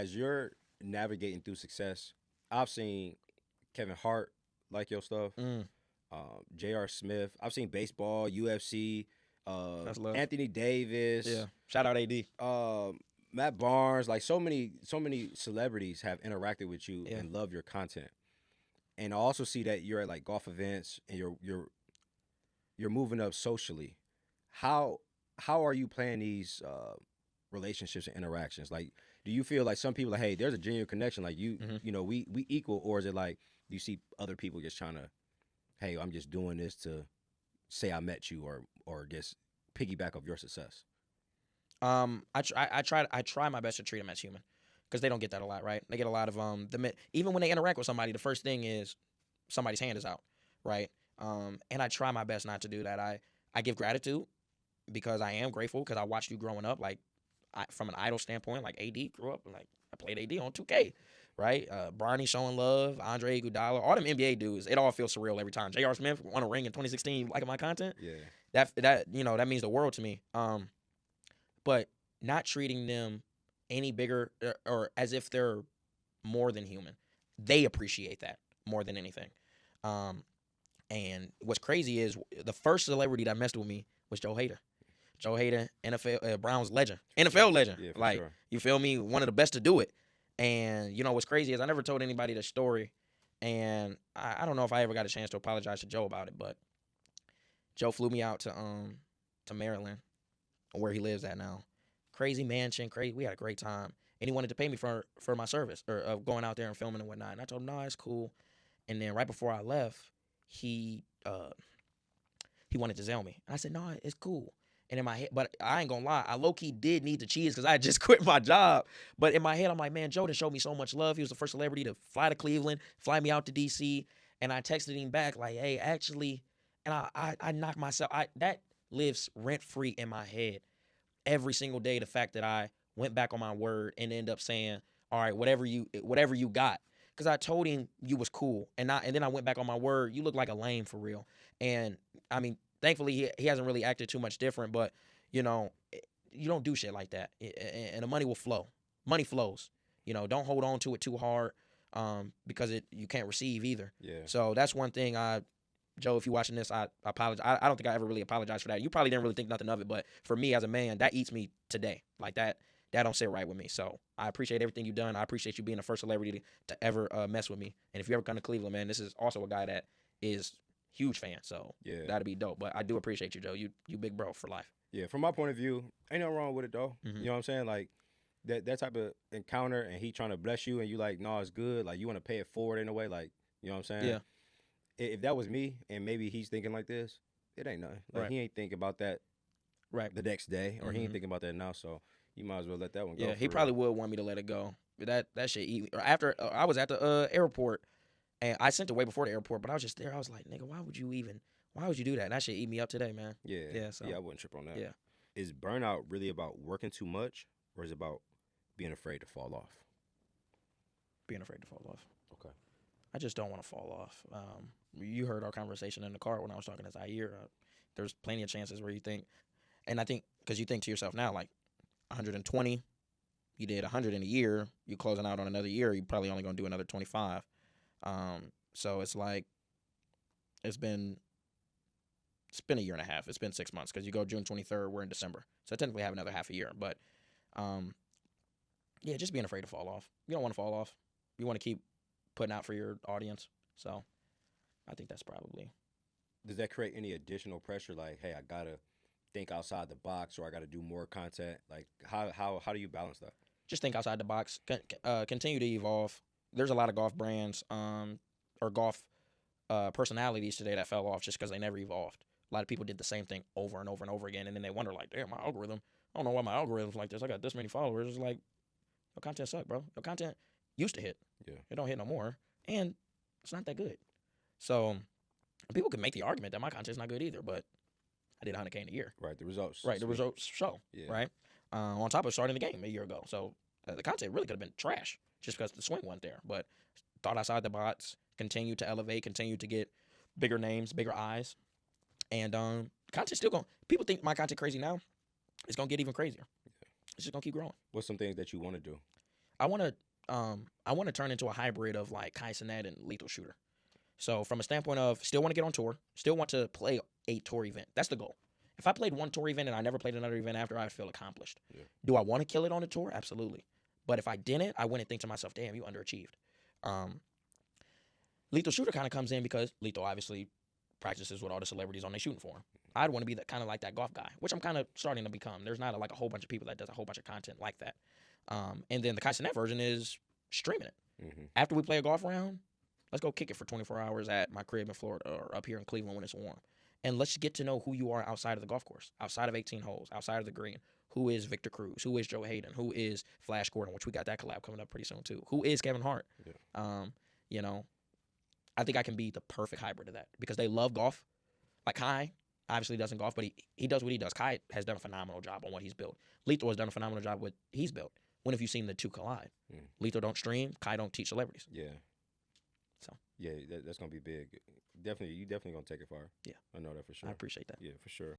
as you're navigating through success, I've seen Kevin Hart like your stuff, Mm, J.R. Smith. I've seen baseball, UFC, that's love. Anthony Davis, Yeah. Shout out AD. Matt Barnes. Like so many celebrities have interacted with you Yeah. and love your content. And I also see that you're at like golf events and you're moving up socially. How how are you playing these relationships and interactions? Like, do you feel like some people like, hey, there's a genuine connection, like Hmm. we equal, or is it like do you see other people just trying to, hey, I'm just doing this to say I met you, or just piggyback off your success? I try my best to treat them as human, because they don't get that a lot, right? They get a lot of even when they interact with somebody, the first thing is somebody's hand is out, right? And I try my best not to do that. I give gratitude because I am grateful because I watched you growing up, like from an idol standpoint, like AD grew up like I played AD on 2K, right? Bronny showing love, Andre Iguodala, all them NBA dudes. It all feels surreal every time. J.R. Smith won a ring in 2016. Liking my content, Yeah, that that means the world to me. But not treating them any bigger or as if they're more than human. They appreciate that more than anything. Um, and what's crazy is the first celebrity that messed with me was Joe Haden. Joe Haden, NFL Browns legend, NFL legend. yeah, for Like, sure. you feel me? One of the best to do it. And what's crazy is I never told anybody the story, and I don't know if I ever got a chance to apologize to Joe about it, but Joe flew me out to Maryland, where he lives at now. Crazy mansion, crazy. We had a great time, and he wanted to pay me for my service or of going out there and filming and whatnot. And I told him, no, it's cool. And then right before I left, he he wanted to sell me. And I said, no, it's cool. And in my head, but I ain't gonna lie, I low key did need the cheese because I had just quit my job. But in my head, I'm like, man, Joe done showed me so much love. He was the first celebrity to fly to Cleveland, fly me out to DC, and I texted him back like, hey, actually, and I knocked myself. That lives rent free in my head every single day. The fact that I went back on my word and ended up saying, all right, whatever you got. Because I told him you was cool, and then I went back on my word. You look like a lame for real. And I mean, thankfully he hasn't really acted too much different. But you don't do shit like that, and the money will flow. Money flows. Don't hold on to it too hard, because you can't receive either. Yeah, So that's one thing. Joe, if you're watching this, I apologize. I don't think I ever really apologized for that. You probably didn't really think nothing of it, but for me as a man, that eats me today. Like that don't sit right with me. So I appreciate everything you've done. I appreciate you being the first celebrity to ever mess with me. And if you ever come to Cleveland, man, this is also a guy that is huge fan. So yeah, that'd be dope. But I do appreciate you, Joe. You big bro for life. yeah. From my point of view, ain't nothing wrong with it though. Hmm. You know what I'm saying? Like that type of encounter, and he trying to bless you, and you like, no, it's good. Like you want to pay it forward in a way, like you know what I'm saying? Yeah. If that was me, and maybe he's thinking like this, it ain't nothing. Like Right. he ain't thinking about that Right. the next day, or he ain't Hmm. thinking about that now. So you might as well let that one go. Yeah. For He real. probably would want me to let it go. But that shit eat me. Or after I was at the airport, and I sent it way before the airport, but I was just there. I was like, nigga, why would you do that? And that shit eat me up today, man. Yeah, Yeah. So yeah, I wouldn't trip on that. yeah. Is burnout really about working too much, or is it about being afraid to fall off? Being afraid to fall off. Okay. I just don't want to fall off. You heard our conversation in the car when I was talking to Zaire. There's plenty of chances where you think, and I think because you think to yourself now, like 120, you did 100 in a year, you closing out on another year, you probably only gonna do another 25. So it's like it's been a year and a half. It's been 6 months because you go June 23rd, we're in December, so I technically have another half a year. But yeah, just being afraid to fall off. You don't want to fall off. You want to keep putting out for your audience. So I think that's probably. Does that create any additional pressure? Like, hey, I gotta think outside the box, or I gotta do more content. Like, how do you balance that? Just think outside the box. Continue to evolve. There's a lot of golf brands or golf personalities today that fell off just because they never evolved. A lot of people did the same thing over and over and over again, and then they wonder like, damn, my algorithm. I don't know why my algorithm's like this. I got this many followers. It's like, your content suck, bro. Your content used to hit. Yeah. It don't hit no more, and it's not that good. So people can make the argument that my content's not good either, but I did 100K in a year. Right. The results. Right, the speak. results show. Yeah. Right, on top of starting the game a year ago. So the content really could have been trash just because the swing wasn't there. But thought outside the box, continue to elevate, continue to get bigger names, bigger eyes, and content still going. People think my content crazy now. It's gonna get even crazier. It's just gonna keep growing. What's some things that you want to do? I want to turn into a hybrid of like Kai Cenat and Lethal Shooter. So from a standpoint of still want to get on tour, still want to play a tour event. That's the goal. If I played one tour event and I never played another event after, I feel accomplished. Yeah. Do I want to kill it on the tour? Absolutely. But if I didn't, I wouldn't think to myself, damn, you underachieved. Lethal Shooter kind of comes in because Lethal obviously practices with all the celebrities on their shooting form. I'd want to be kind of like that golf guy, which I'm kind of starting to become. There's not like a whole bunch of people that does a whole bunch of content like that. And then the Kai Cenat version is streaming it. Mm-hmm. After we play a golf round, let's go kick it for 24 hours at my crib in Florida or up here in Cleveland when it's warm. And let's get to know who you are outside of the golf course, outside of 18 holes, outside of the green. Who is Victor Cruz? Who is Joe Haden? Who is Flash Gordon, which we got that collab coming up pretty soon too. Who is Kevin Hart? Yeah. You know, I think I can be the perfect hybrid of that because they love golf. Like Kai obviously doesn't golf, but he does what he does. Kai has done a phenomenal job on what he's built. Lethal has done a phenomenal job with what he's built. When have you seen the two collide? Lethal don't stream, Kai don't teach celebrities. Yeah. So yeah, that's gonna be big. Definitely, you definitely gonna take it far. Yeah, I know that for sure. I appreciate that. Yeah, for sure.